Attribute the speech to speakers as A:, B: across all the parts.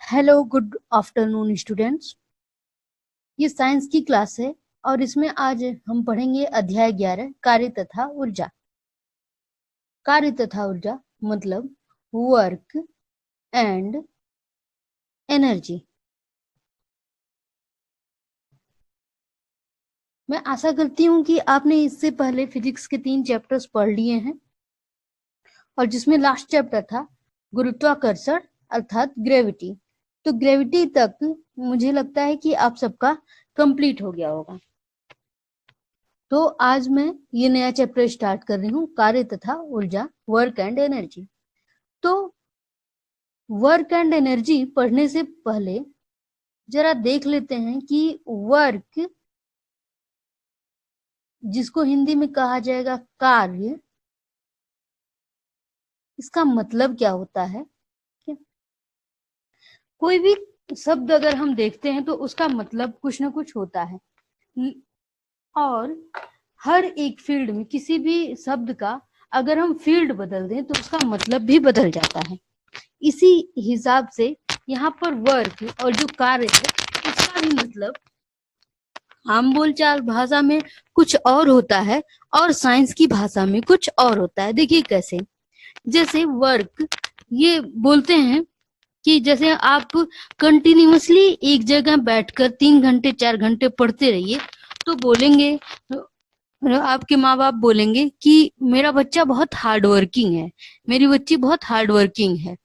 A: Hello, good afternoon students. ये science की class है और इसमें आज हम पढ़ेंगे अध्याय 11 कार्य तथा ऊर्जा। कार्य तथा ऊर्जा मतलब वर्क एंड एनर्जी। मैं आशा करती हूँ कि आपने इससे पहले फिजिक्स के 3 चैप्टर्स पढ़ लिए हैं और जिसमें लास्ट चैप्टर था गुरुत्वाकर्षण अर्थात ग्रेविटी। तो ग्रेविटी तक मुझे लगता है कि आप सबका कंप्लीट हो गया होगा। तो आज मैं ये नया चैप्टर स्टार्ट कर रही हूँ, कार्य तथा ऊर्जा, वर्क एंड एनर्जी। तो वर्क एंड एनर्जी पढ़ने से पहले जरा देख लेते हैं कि वर्क, जिसको हिंदी में कहा जाएगा कार्य, इसका मतलब क्या होता है। कोई भी शब्द अगर हम देखते हैं तो उसका मतलब कुछ ना कुछ होता है और हर एक फील्ड में किसी भी शब्द का अगर हम फील्ड बदल दें तो उसका मतलब भी बदल जाता है। इसी हिसाब से यहाँ पर वर्क और जो कार्य है उसका भी मतलब आम बोलचाल भाषा में कुछ और होता है और साइंस की भाषा में कुछ और होता है। देखिए कैसे, जैसे वर्क ये बोलते हैं कि जैसे आप कंटिन्यूअसली एक जगह बैठकर 3 घंटे 4 घंटे पढ़ते रहिए तो बोलेंगे, आपके माँ बाप बोलेंगे कि मेरा बच्चा बहुत हार्ड वर्किंग है, मेरी बच्ची बहुत हार्ड वर्किंग है,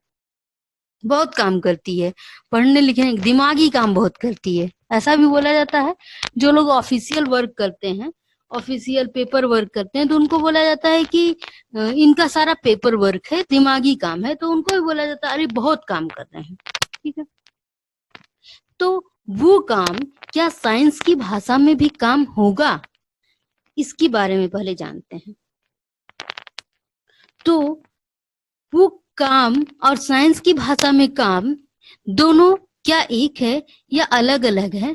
A: बहुत काम करती है, पढ़ने लिखने दिमागी काम बहुत करती है, ऐसा भी बोला जाता है। जो लोग ऑफिशियल वर्क करते हैं, ऑफिशियल पेपर वर्क करते हैं, तो उनको बोला जाता है कि इनका सारा पेपर वर्क है, दिमागी काम है, तो उनको भी बोला जाता है अरे बहुत काम कर रहे हैं। ठीक है, तो वो काम क्या साइंस की भाषा में भी काम होगा, इसके बारे में पहले जानते हैं। तो वो काम और साइंस की भाषा में काम दोनों क्या एक है या अलग अलग है।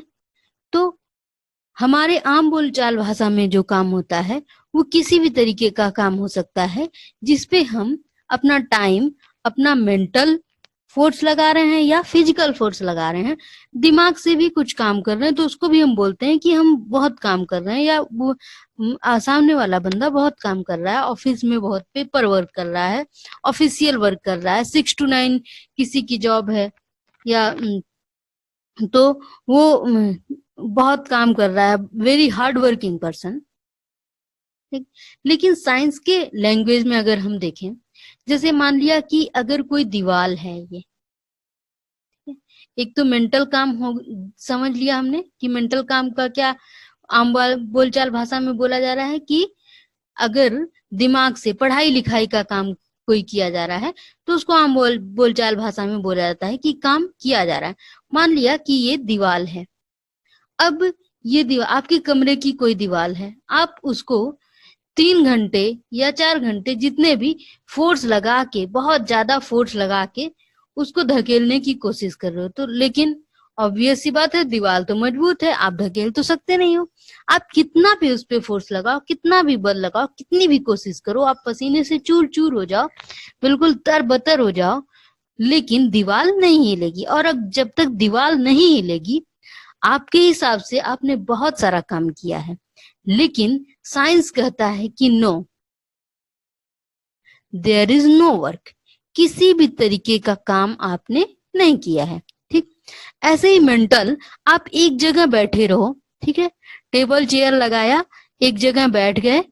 A: तो हमारे आम बोलचाल भाषा में जो काम होता है वो किसी भी तरीके का काम हो सकता है जिसपे हम अपना टाइम, अपना मेंटल फोर्स लगा रहे हैं या फिजिकल फोर्स लगा रहे हैं, दिमाग से भी कुछ काम कर रहे हैं, तो उसको भी हम बोलते हैं कि हम बहुत काम कर रहे हैं या वो सामने वाला बंदा बहुत काम कर रहा है, ऑफिस में बहुत पेपर वर्क कर रहा है, ऑफिशियल वर्क कर रहा है, 6 to 9 किसी की जॉब है या तो वो बहुत काम कर रहा है, वेरी हार्ड वर्किंग पर्सन। लेकिन साइंस के लैंग्वेज में अगर हम देखें, जैसे मान लिया कि अगर कोई दीवार है, ये एक तो मेंटल काम हो, समझ लिया हमने कि मेंटल काम का क्या आम बोलचाल भाषा में बोला जा रहा है कि अगर दिमाग से पढ़ाई लिखाई का काम कोई किया जा रहा है तो उसको आम बोलचाल भाषा में बोला जाता है कि काम किया जा रहा है। मान लिया कि ये दीवार है, अब ये दीवार आपके कमरे की कोई दीवार है, आप उसको 3 घंटे या 4 घंटे जितने भी फोर्स लगा के, बहुत ज्यादा फोर्स लगा के उसको धकेलने की कोशिश कर रहे हो, तो लेकिन ऑब्वियस सी बात है दीवार तो मजबूत है, आप धकेल तो सकते नहीं हो। आप कितना भी उस पे फोर्स लगाओ, कितना भी बल लगाओ, कितनी भी कोशिश करो, आप पसीने से चूर चूर हो जाओ, बिल्कुल तरबतर हो जाओ, लेकिन दीवार नहीं हिलेगी। और अब जब तक दीवार नहीं हिलेगी आपके हिसाब से आपने बहुत सारा काम किया है। लेकिन साइंस कहता है कि no, there is no work, किसी भी तरीके का काम आपने नहीं किया है। ठीक, ऐसे ही मेंटल, आप एक जगह बैठे रहो, ठीक है, टेबल चेयर लगाया, एक जगह बैठ गए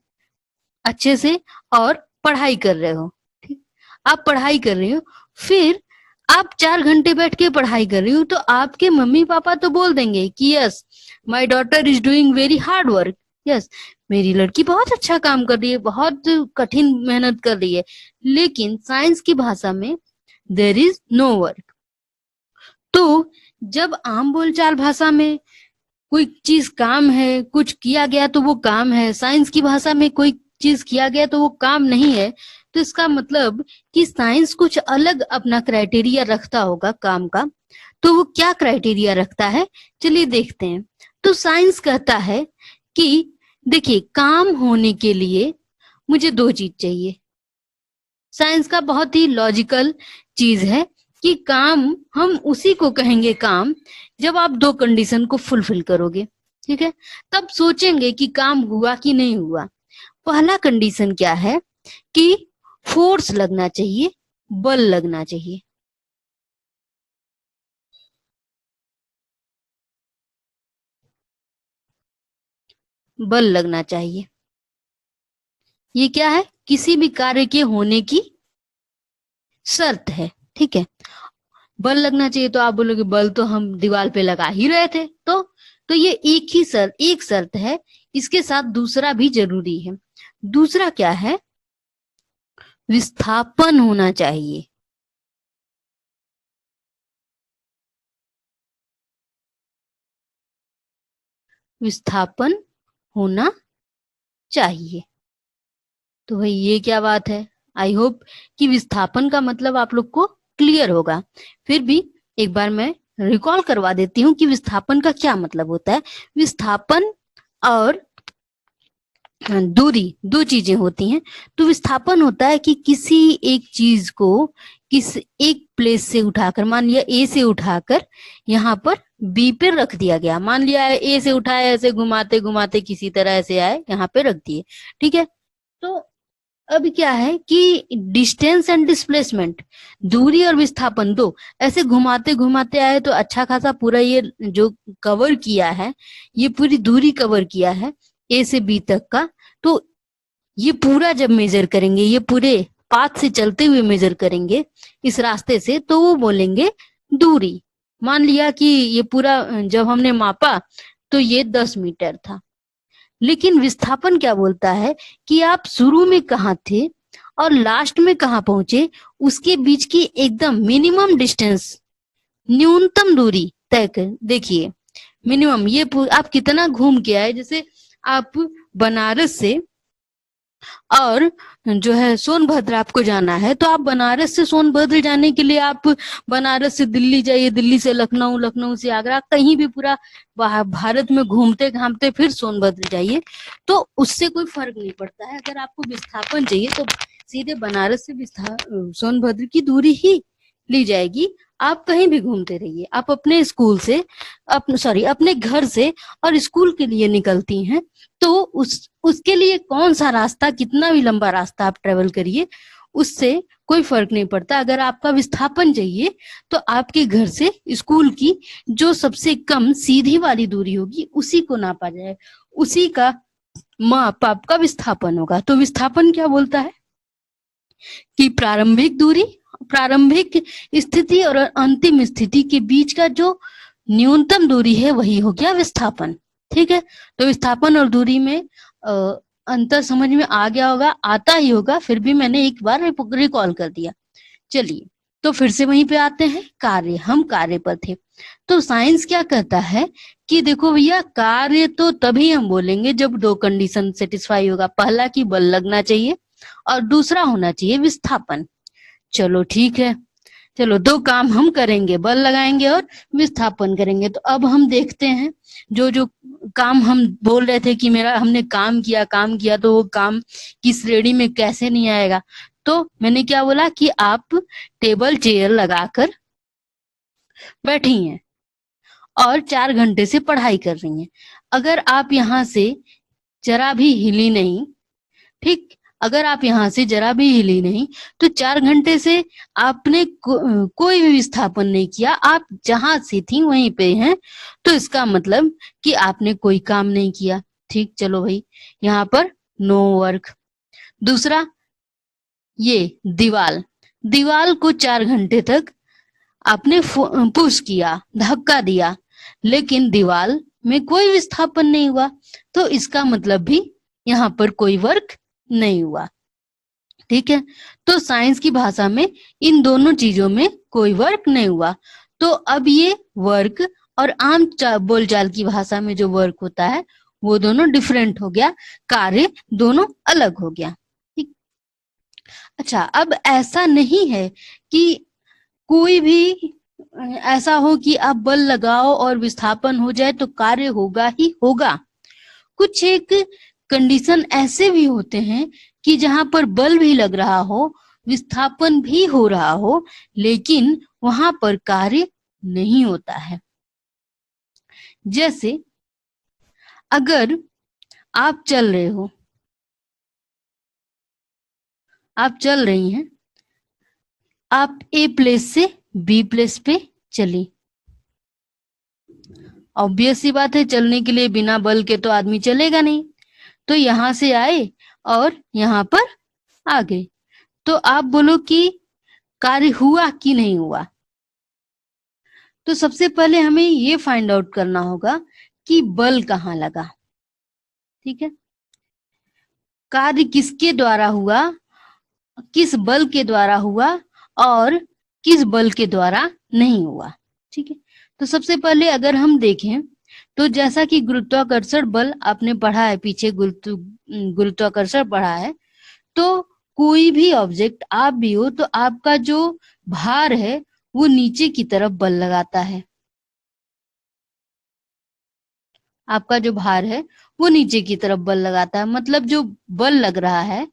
A: अच्छे से और पढ़ाई कर रहे हो। ठीक, आप पढ़ाई कर रहे हो, फिर आप 4 घंटे बैठ के पढ़ाई कर रही हो, तो आपके मम्मी पापा तो बोल देंगे कि yes my daughter is doing very hard work, yes मेरी लड़की बहुत अच्छा काम कर रही है, बहुत कठिन मेहनत कर रही है। लेकिन साइंस की भाषा में देयर इज नो वर्क। तो जब आम बोलचाल भाषा में कोई चीज काम है, कुछ किया गया तो वो काम है, साइंस की भाषा में कोई चीज किया गया तो वो काम नहीं है, तो इसका मतलब कि साइंस कुछ अलग अपना क्राइटेरिया रखता होगा काम का। तो वो क्या क्राइटेरिया रखता है, चलिए देखते हैं। तो साइंस कहता है कि देखिए काम होने के लिए मुझे 2 चीज चाहिए। साइंस का बहुत ही लॉजिकल चीज है कि काम हम उसी को कहेंगे काम जब आप दो कंडीशन को फुलफिल करोगे, ठीक है, तब सोचेंगे कि काम हुआ कि नहीं हुआ। पहला कंडीशन क्या है कि फोर्स लगना चाहिए, बल लगना चाहिए। बल लगना चाहिए, ये क्या है, किसी भी कार्य के होने की शर्त है, ठीक है। बल लगना चाहिए तो आप बोलोगे बल तो हम दीवार पे लगा ही रहे थे, तो ये एक शर्त है, इसके साथ दूसरा भी जरूरी है। दूसरा क्या है, विस्थापन होना चाहिए। विस्थापन होना चाहिए। तो भाई ये क्या बात है, आई होप कि विस्थापन का मतलब आप लोग को क्लियर होगा। फिर भी एक बार मैं रिकॉल करवा देती हूँ कि विस्थापन का क्या मतलब होता है। विस्थापन और दूरी दो चीजें होती हैं। तो विस्थापन होता है कि किसी एक चीज को किस एक प्लेस से उठाकर, मान लिया ए से उठाकर यहाँ पर बी पे रख दिया गया। मान लिया ए से उठाया, ऐसे घुमाते घुमाते किसी तरह ऐसे आए यहाँ पे रख दिए, ठीक है। तो अब क्या है कि डिस्टेंस एंड डिस्प्लेसमेंट, दूरी और विस्थापन दो ऐसे घुमाते घुमाते आए तो अच्छा खासा पूरा ये जो कवर किया है, ये पूरी दूरी कवर किया है ए से बी तक का। तो ये पूरा जब मेजर करेंगे, ये पूरे पाथ से चलते हुए मेजर करेंगे इस रास्ते से, तो वो बोलेंगे दूरी। मान लिया कि ये पूरा जब हमने मापा तो ये 10 मीटर था। लेकिन विस्थापन क्या बोलता है कि आप शुरू में कहाँ थे और लास्ट में कहाँ पहुंचे, उसके बीच की एकदम मिनिमम डिस्टेंस, न्यूनतम दूरी तय कर। देखिए मिनिमम ये आप कितना घूम के आए। जैसे आप बनारस से और जो है सोनभद्र आपको जाना है, तो आप बनारस से सोनभद्र जाने के लिए आप बनारस से दिल्ली जाइए, दिल्ली से लखनऊ, लखनऊ से आगरा, कहीं भी पूरा भारत में घूमते घामते फिर सोनभद्र जाइए, तो उससे कोई फर्क नहीं पड़ता है। अगर आपको विस्थापन चाहिए तो सीधे बनारस से सोनभद्र की दूरी ही ली जाएगी। आप कहीं भी घूमते रहिए। आप अपने स्कूल से अपने घर से और स्कूल के लिए निकलती हैं, तो उसके लिए कौन सा रास्ता, कितना भी लंबा रास्ता आप ट्रेवल करिए, उससे कोई फर्क नहीं पड़ता। अगर आपका विस्थापन चाहिए तो आपके घर से स्कूल की जो सबसे कम सीधी वाली दूरी होगी उसी को नापा जाए, उसी का माप आपका विस्थापन होगा। तो विस्थापन क्या बोलता है कि प्रारंभिक दूरी, प्रारंभिक स्थिति और अंतिम स्थिति के बीच का जो न्यूनतम दूरी है वही हो गया विस्थापन, ठीक है। तो विस्थापन और दूरी में अंतर समझ में आ गया होगा, आता ही होगा, फिर भी मैंने एक बार रिकॉल कर दिया। चलिए तो फिर से वहीं पे आते हैं, कार्य। हम कार्य पर थे। तो साइंस क्या कहता है कि देखो भैया, कार्य तो तभी हम बोलेंगे जब दो कंडीशन सेटिस्फाई होगा। पहला कि बल लगना चाहिए और दूसरा होना चाहिए विस्थापन। चलो ठीक है, चलो दो काम हम करेंगे, बल लगाएंगे और विस्थापन करेंगे। तो अब हम देखते हैं जो जो काम हम बोल रहे थे कि हमने काम किया, तो वो काम की श्रेणी में कैसे नहीं आएगा। तो मैंने क्या बोला कि आप टेबल चेयर लगाकर बैठी हैं और 4 घंटे से पढ़ाई कर रही हैं। अगर आप यहाँ से जरा भी हिली नहीं, ठीक, अगर आप यहाँ से जरा भी हिली नहीं, तो 4 घंटे से आपने कोई भी विस्थापन नहीं किया, आप जहां से थी वहीं पे हैं, तो इसका मतलब कि आपने कोई काम नहीं किया। ठीक, चलो भाई, यहाँ पर नो वर्क। दूसरा, ये दीवाल को 4 घंटे तक आपने पुश किया, धक्का दिया, लेकिन दीवाल में कोई विस्थापन नहीं हुआ, तो इसका मतलब भी यहाँ पर कोई वर्क नहीं हुआ। ठीक है, तो साइंस की भाषा में इन दोनों चीजों में कोई वर्क नहीं हुआ। तो अब ये वर्क और आम बोलचाल की भाषा में जो वर्क होता है वो दोनों डिफरेंट हो गया, कार्य दोनों अलग हो गया। ठीक, अच्छा, अब ऐसा नहीं है कि कोई भी ऐसा हो कि आप बल लगाओ और विस्थापन हो जाए तो कार्य होगा ही होगा। कुछ एक कंडीशन ऐसे भी होते हैं कि जहां पर बल भी लग रहा हो, विस्थापन भी हो रहा हो, लेकिन वहां पर कार्य नहीं होता है। जैसे अगर आप चल रहे हो, आप चल रही हैं, आप ए प्लेस से बी प्लेस पे चली। ऑब्वियस सी बात है, चलने के लिए बिना बल के तो आदमी चलेगा नहीं। तो यहां से आए और यहां पर आ गए। तो आप बोलो कि कार्य हुआ कि नहीं हुआ। तो सबसे पहले हमें ये फाइंड आउट करना होगा कि बल कहाँ लगा। ठीक है, कार्य किसके द्वारा हुआ, किस बल के द्वारा हुआ और किस बल के द्वारा नहीं हुआ। ठीक है, तो सबसे पहले अगर हम देखें तो जैसा कि गुरुत्वाकर्षण बल आपने पढ़ा है, पीछे गुरुत्वाकर्षण पढ़ा है, तो कोई भी ऑब्जेक्ट आप भी हो तो आपका जो भार है वो नीचे की तरफ बल लगाता है। आपका जो भार है वो नीचे की तरफ बल लगाता है, मतलब जो बल लग रहा है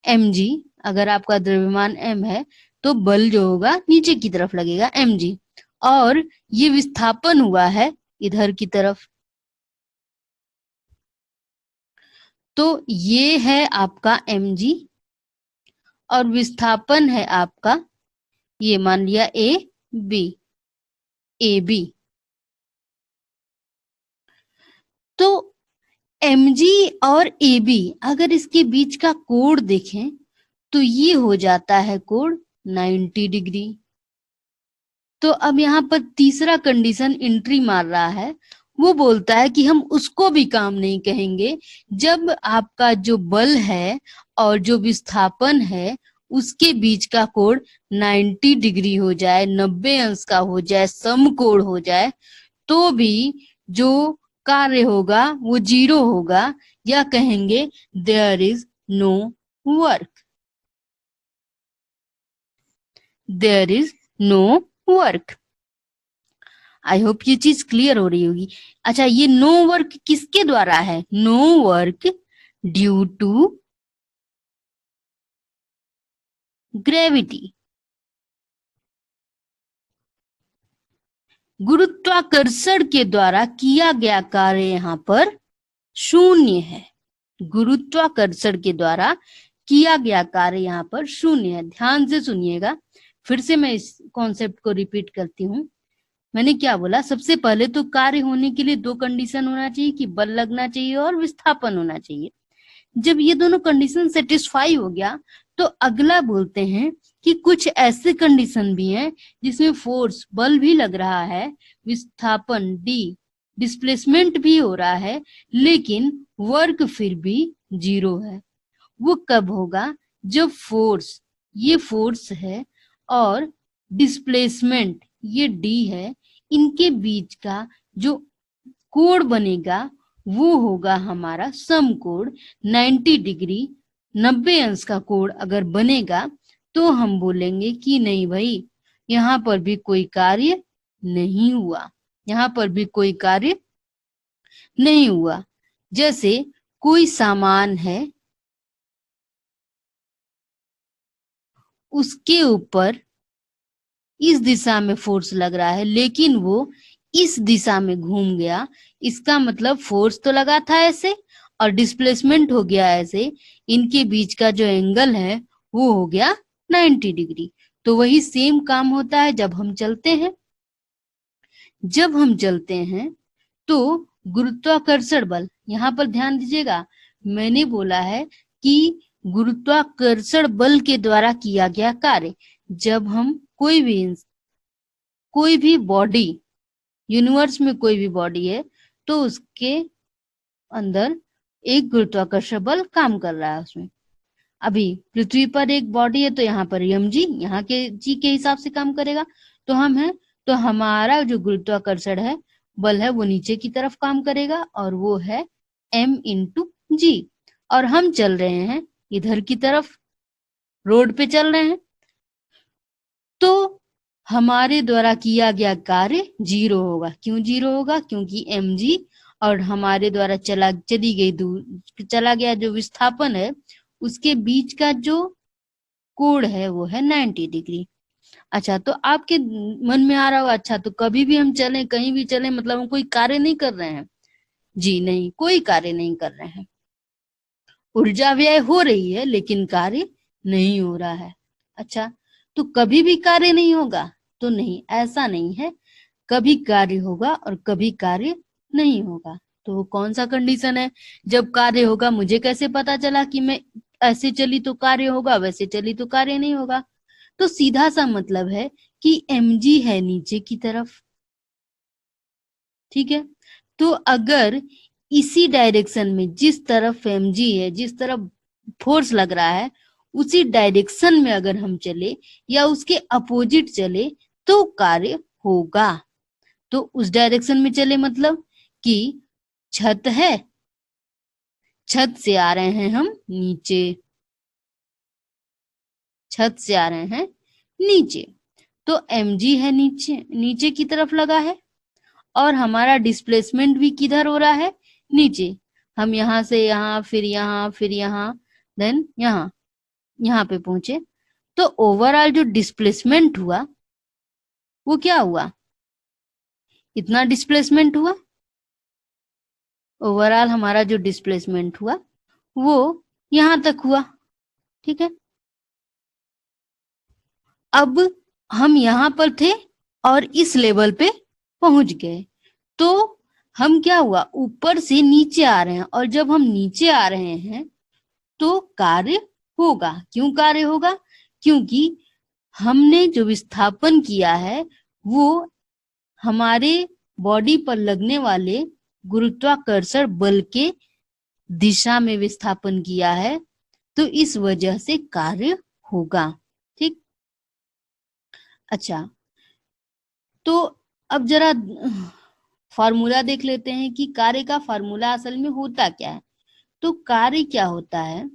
A: mg, अगर आपका द्रव्यमान m है तो बल जो होगा नीचे की तरफ लगेगा mg, और ये विस्थापन हुआ है इधर की तरफ। तो ये है आपका mg और विस्थापन है आपका, ये मान लिया ab। तो mg और ab अगर इसके बीच का कोण देखें तो ये हो जाता है कोण 90 डिग्री। तो अब यहाँ पर तीसरा कंडीशन एंट्री मार रहा है, वो बोलता है कि हम उसको भी काम नहीं कहेंगे जब आपका जो बल है और जो विस्थापन है उसके बीच का कोण 90 डिग्री हो जाए, 90 अंश का हो जाए, समकोण हो जाए, तो भी जो कार्य होगा वो 0 होगा, या कहेंगे there is no work, there is no work. I hope ये चीज क्लियर हो रही होगी। अच्छा, ये नो वर्क किसके द्वारा है? No work due to gravity. गुरुत्वाकर्षण के द्वारा किया गया कार्य यहाँ पर शून्य है। गुरुत्वाकर्षण के द्वारा किया गया कार्य यहाँ पर शून्य है। ध्यान से सुनिएगा, फिर से मैं इस कॉन्सेप्ट को रिपीट करती हूँ। मैंने क्या बोला? सबसे पहले तो कार्य होने के लिए दो कंडीशन होना चाहिए कि बल लगना चाहिए और विस्थापन होना चाहिए। जब ये दोनों कंडीशन सेटिस्फाई हो गया तो अगला बोलते हैं कि कुछ ऐसे कंडीशन भी हैं जिसमें फोर्स बल भी लग रहा है, विस्थापन डी डिस्प्लेसमेंट भी हो रहा है, लेकिन वर्क फिर भी 0 है। वो कब होगा? जब फोर्स, ये फोर्स है और डिस्प्लेसमेंट ये डी है, इनके बीच का जो कोण बनेगा वो होगा हमारा समकोण 90 डिग्री। 90 अंश का कोण अगर बनेगा तो हम बोलेंगे कि नहीं भाई, यहाँ पर भी कोई कार्य नहीं हुआ, यहाँ पर भी कोई कार्य नहीं हुआ। जैसे कोई सामान है, उसके ऊपर इस दिशा में फोर्स लग रहा है लेकिन वो इस दिशा में घूम गया, इसका मतलब फोर्स तो लगा था ऐसे और डिस्प्लेसमेंट हो गया ऐसे, इनके बीच का जो एंगल है वो हो गया 90 डिग्री। तो वही सेम काम होता है जब हम चलते हैं। जब हम चलते हैं तो गुरुत्वाकर्षण बल, यहाँ पर ध्यान दीजिएगा, मैंने बोला है कि गुरुत्वाकर्षण बल के द्वारा किया गया कार्य। जब हम कोई भी बॉडी, यूनिवर्स में कोई भी बॉडी है तो उसके अंदर एक गुरुत्वाकर्षण बल काम कर रहा है उसमें। अभी पृथ्वी पर एक बॉडी है तो यहाँ पर mg यहाँ के जी के हिसाब से काम करेगा, तो हम हैं तो हमारा जो गुरुत्वाकर्षण है बल है वो नीचे की तरफ काम करेगा और वो है m इंटू जी। और हम चल रहे हैं इधर की तरफ, रोड पे चल रहे हैं, तो हमारे द्वारा किया गया कार्य 0 होगा। क्यों 0 होगा? क्योंकि mg और हमारे द्वारा चला गया जो विस्थापन है उसके बीच का जो कोण है वो है 90 डिग्री। अच्छा, तो आपके मन में आ रहा होगा, अच्छा तो कभी भी हम चले, कहीं भी चले, मतलब हम कोई कार्य नहीं कर रहे हैं। जी नहीं, कोई कार्य नहीं कर रहे हैं। ऊर्जा व्यय हो रही है लेकिन कार्य नहीं हो रहा है। अच्छा, तो कभी भी कार्य नहीं होगा? तो नहीं, ऐसा नहीं है। कभी कार्य होगा और कभी कार्य नहीं होगा। तो वो कौन सा कंडीशन है? जब कार्य होगा, मुझे कैसे पता चला कि मैं ऐसे चली तो कार्य होगा, वैसे चली तो कार्य नहीं होगा? तो सीधा सा मतलब है कि mg है नीचे की तरफ, ठीक है। तो अगर इसी डायरेक्शन में, जिस तरफ mg है, जिस तरफ फोर्स लग रहा है, उसी डायरेक्शन में अगर हम चले या उसके अपोजिट चले तो कार्य होगा। तो उस डायरेक्शन में चले मतलब कि छत है, छत से आ रहे हैं हम नीचे, छत से आ रहे हैं नीचे, तो mg है नीचे, नीचे की तरफ लगा है, और हमारा डिस्प्लेसमेंट भी किधर हो रहा है? नीचे। हम यहाँ से यहाँ, फिर यहाँ, फिर यहाँ, देन यहाँ, यहाँ पे पहुंचे। तो ओवरऑल जो डिस्प्लेसमेंट हुआ वो क्या हुआ? इतना डिस्प्लेसमेंट हुआ। ओवरऑल हमारा जो डिस्प्लेसमेंट हुआ वो यहाँ तक हुआ, ठीक है। अब हम यहाँ पर थे और इस लेवल पे पहुंच गए, तो हम क्या हुआ, ऊपर से नीचे आ रहे हैं, और जब हम नीचे आ रहे हैं तो कार्य होगा। क्यों कार्य होगा? क्योंकि हमने जो विस्थापन किया है वो हमारे बॉडी पर लगने वाले गुरुत्वाकर्षण बल के दिशा में विस्थापन किया है, तो इस वजह से कार्य होगा, ठीक। अच्छा, तो अब जरा फार्मूला देख लेते हैं कि कार्य का फार्मूला असल में होता क्या है। तो कार्य क्या होता है,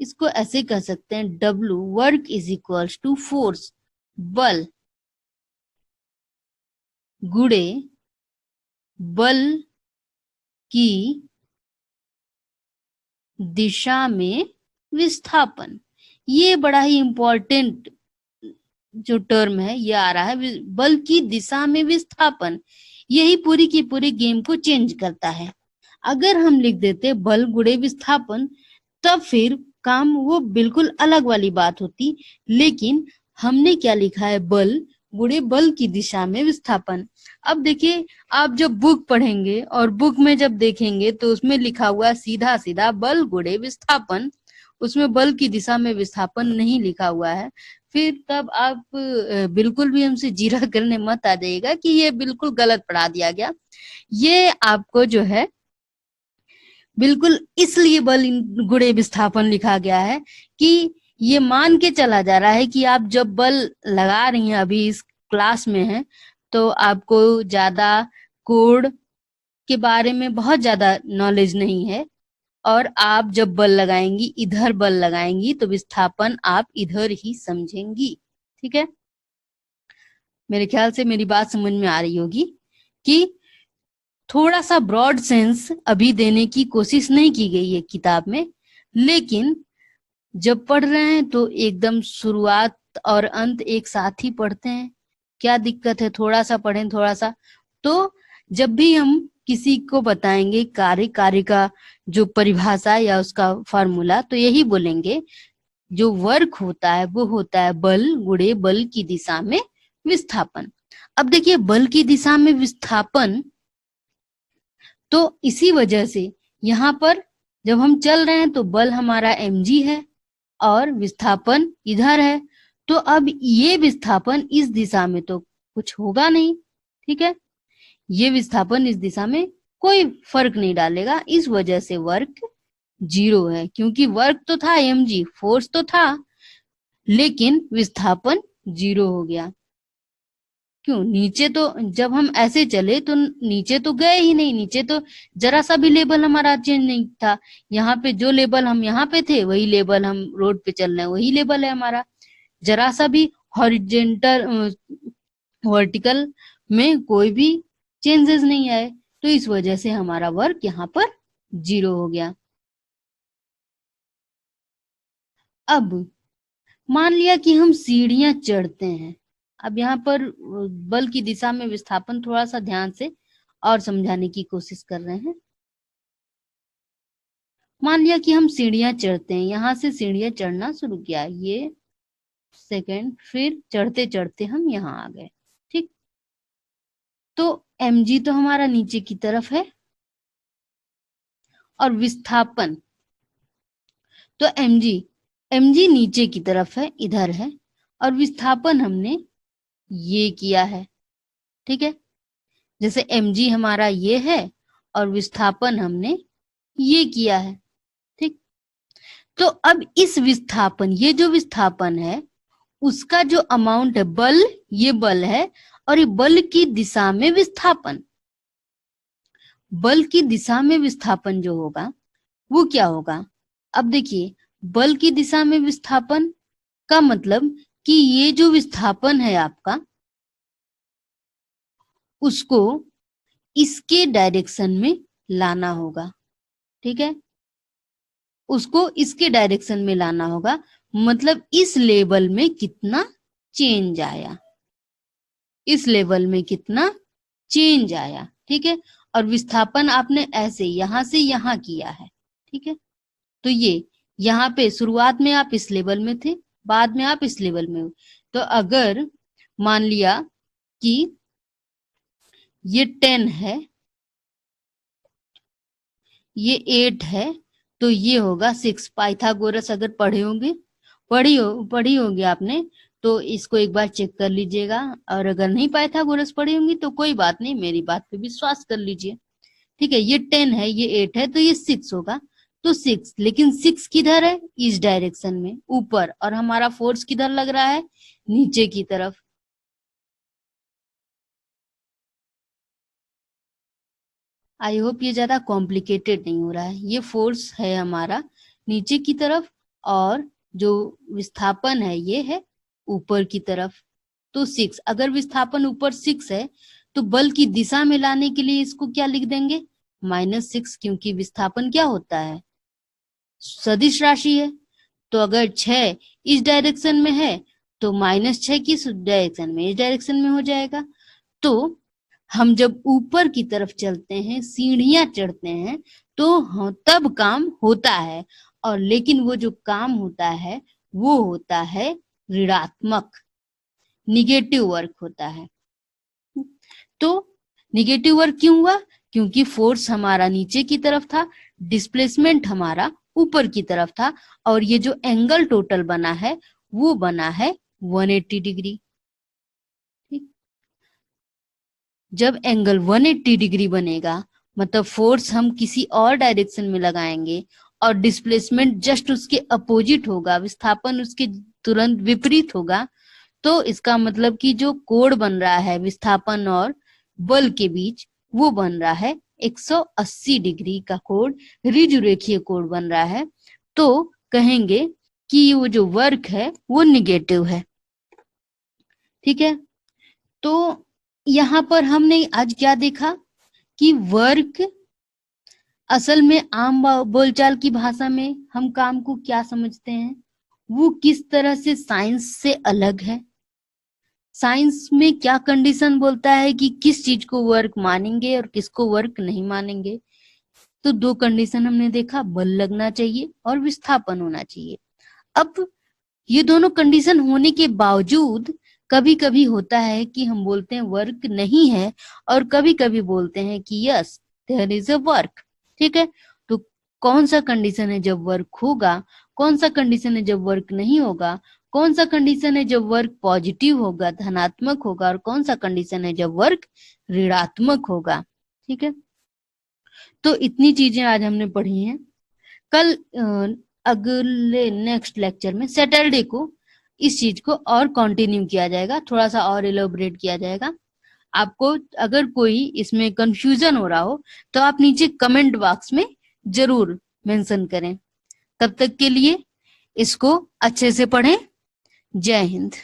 A: इसको ऐसे कह सकते हैं, W work is equals to force, बल गुणे बल की दिशा में विस्थापन। ये बड़ा ही इंपॉर्टेंट जो टर्म है ये आ रहा है, बल की दिशा में विस्थापन। यही पूरी की पूरी गेम को चेंज करता है। अगर हम लिख देते बल गुणे विस्थापन, तब फिर काम वो बिल्कुल अलग वाली बात होती, लेकिन हमने क्या लिखा है, बल गुणे बल की दिशा में विस्थापन। अब देखिए, आप जब बुक पढ़ेंगे और बुक में जब देखेंगे तो उसमें लिखा हुआ सीधा सीधा बल गुणे विस्थापन, उसमें बल की दिशा में विस्थापन नहीं लिखा हुआ है। फिर तब आप बिल्कुल भी हमसे जीरा करने मत आ जाइएगा कि ये बिल्कुल गलत पढ़ा दिया गया। ये आपको जो है बिल्कुल इसलिए बल गुणे विस्थापन लिखा गया है कि ये मान के चला जा रहा है कि आप जब बल लगा रही हैं, अभी इस क्लास में हैं, तो आपको ज्यादा कोड के बारे में बहुत ज्यादा नॉलेज नहीं है, और आप जब बल लगाएंगी, इधर बल लगाएंगी, तो विस्थापन आप इधर ही समझेंगी, ठीक है। मेरे ख्याल से मेरी बात समझ में आ रही होगी कि थोड़ा सा ब्रॉड सेंस अभी देने की कोशिश नहीं की गई है किताब में, लेकिन जब पढ़ रहे हैं तो एकदम शुरुआत और अंत एक साथ ही पढ़ते हैं। क्या दिक्कत है, थोड़ा सा पढ़ें, थोड़ा सा। तो जब भी हम किसी को बताएंगे कार्य, कार्य का जो परिभाषा या उसका फॉर्मूला, तो यही बोलेंगे, जो वर्क होता है वो होता है बल गुणे बल की दिशा में विस्थापन। अब देखिए, बल की दिशा में विस्थापन, तो इसी वजह से यहाँ पर जब हम चल रहे हैं तो बल हमारा mg है और विस्थापन इधर है, तो अब ये विस्थापन इस दिशा में तो कुछ होगा नहीं, ठीक है। ये विस्थापन इस दिशा में कोई फर्क नहीं डालेगा, इस वजह से वर्क 0 है, क्योंकि वर्क तो था mg, फोर्स तो था, लेकिन विस्थापन 0 हो गया। क्यों? नीचे तो जब हम ऐसे चले तो नीचे तो गए ही नहीं, नीचे तो जरा सा भी लेवल हमारा चेंज नहीं था। यहाँ पे जो लेवल हम यहाँ पे थे वही लेवल हम रोड पे चल रहे हैं, वही लेवल है हमारा। जरा सा भी हॉरिजेंटल वर्टिकल में कोई भी चेंजेस नहीं आए, तो इस वजह से हमारा वर्क यहाँ पर 0 हो गया। अब मान लिया कि हम सीढ़ियां चढ़ते हैं। अब यहाँ पर बल की दिशा में विस्थापन थोड़ा सा ध्यान से और समझाने की कोशिश कर रहे हैं। मान लिया कि हम सीढ़ियां चढ़ते हैं, यहां से सीढ़ियां चढ़ना शुरू किया, ये सेकंड, फिर चढ़ते चढ़ते हम यहाँ आ गए। ठीक, तो mg तो हमारा नीचे की तरफ है और विस्थापन तो mg नीचे की तरफ है, इधर है, और विस्थापन हमने ये किया है। ठीक है, जैसे mg हमारा ये है और विस्थापन हमने ये किया है। ठीक, तो अब इस विस्थापन, ये जो विस्थापन है उसका जो अमाउंट है, बल, ये बल है, और ये बल की दिशा में विस्थापन, बल की दिशा में विस्थापन जो होगा वो क्या होगा। अब देखिए, बल की दिशा में विस्थापन का मतलब कि ये जो विस्थापन है आपका, उसको इसके डायरेक्शन में लाना होगा। ठीक है, उसको इसके डायरेक्शन में लाना होगा, मतलब इस लेवल में कितना चेंज आया, इस लेवल में कितना चेंज आया। ठीक है, और विस्थापन आपने ऐसे यहां से यहां किया है। ठीक है, तो ये यहाँ पे शुरुआत में आप इस लेवल में थे, बाद में आप इस लेवल में हो। तो अगर मान लिया कि ये 10 है, ये 8 है, तो ये होगा 6। पाइथागोरस अगर पढ़ी होगी आपने, तो इसको एक बार चेक कर लीजिएगा, और अगर नहीं पाइथागोरस पढ़ी होंगी तो कोई बात नहीं, मेरी बात पे विश्वास कर लीजिए। ठीक है, ये 10 है, ये 8 है, तो ये 6 होगा। तो 6, लेकिन 6 किधर है, इस डायरेक्शन में ऊपर, और हमारा फोर्स किधर लग रहा है, नीचे की तरफ। आई होप ये ज्यादा कॉम्प्लिकेटेड नहीं हो रहा है। ये फोर्स है हमारा नीचे की तरफ, और जो विस्थापन है ये है ऊपर की तरफ। तो 6, अगर विस्थापन ऊपर 6 है तो बल की दिशा में लाने के लिए इसको क्या लिख देंगे, -6, क्योंकि विस्थापन क्या होता है, सदिश राशि है। तो अगर 6 इस डायरेक्शन में है तो -6 किस डायरेक्शन में, इस डायरेक्शन में हो जाएगा। तो हम जब ऊपर की तरफ चलते हैं, सीढ़ियां चढ़ते हैं, तो तब काम होता है, और लेकिन वो जो काम होता है वो होता है ऋणात्मक, निगेटिव वर्क होता है। तो निगेटिव वर्क क्यों हुआ, क्योंकि फोर्स हमारा नीचे की तरफ था, डिस्प्लेसमेंट हमारा ऊपर की तरफ था, और ये जो एंगल टोटल बना है वो बना है 180 डिग्री। ठीक, जब एंगल 180 डिग्री बनेगा, मतलब फोर्स हम किसी और डायरेक्शन में लगाएंगे और डिस्प्लेसमेंट जस्ट उसके अपोजिट होगा, विस्थापन उसके तुरंत विपरीत होगा, तो इसका मतलब कि जो कोण बन रहा है विस्थापन और बल के बीच, वो बन रहा है 180 डिग्री का कोण, ऋजुरेखीय कोण बन रहा है। तो कहेंगे कि वो जो वर्क है वो निगेटिव है। ठीक है, तो यहाँ पर हमने आज क्या देखा कि वर्क असल में आम बोलचाल की भाषा में हम काम को क्या समझते हैं, वो किस तरह से साइंस से अलग है। साइंस में क्या कंडीशन बोलता है कि किस चीज को वर्क मानेंगे और किसको वर्क नहीं मानेंगे। तो 2 कंडीशन हमने देखा, बल लगना चाहिए और विस्थापन होना चाहिए। अब ये दोनों कंडीशन होने के बावजूद कभी कभी होता है कि हम बोलते हैं वर्क नहीं है, और कभी कभी बोलते हैं कि yes there is a work. ठीक है, तो कौन सा कंडीशन है जब वर्क होगा, कौन सा कंडीशन है जब वर्क नहीं होगा, कौन सा कंडीशन है जब वर्क पॉजिटिव होगा, धनात्मक होगा, और कौन सा कंडीशन है जब वर्क ऋणात्मक होगा। ठीक है, तो इतनी चीजें आज हमने पढ़ी हैं। कल अगले नेक्स्ट लेक्चर में सैटरडे को इस चीज को और कंटिन्यू किया जाएगा, थोड़ा सा और इलेबोरेट किया जाएगा। आपको अगर कोई इसमें कंफ्यूजन हो रहा हो तो आप नीचे कमेंट बॉक्स में जरूर मेंशन करें। तब तक के लिए इसको अच्छे से पढ़ें। जय हिंद।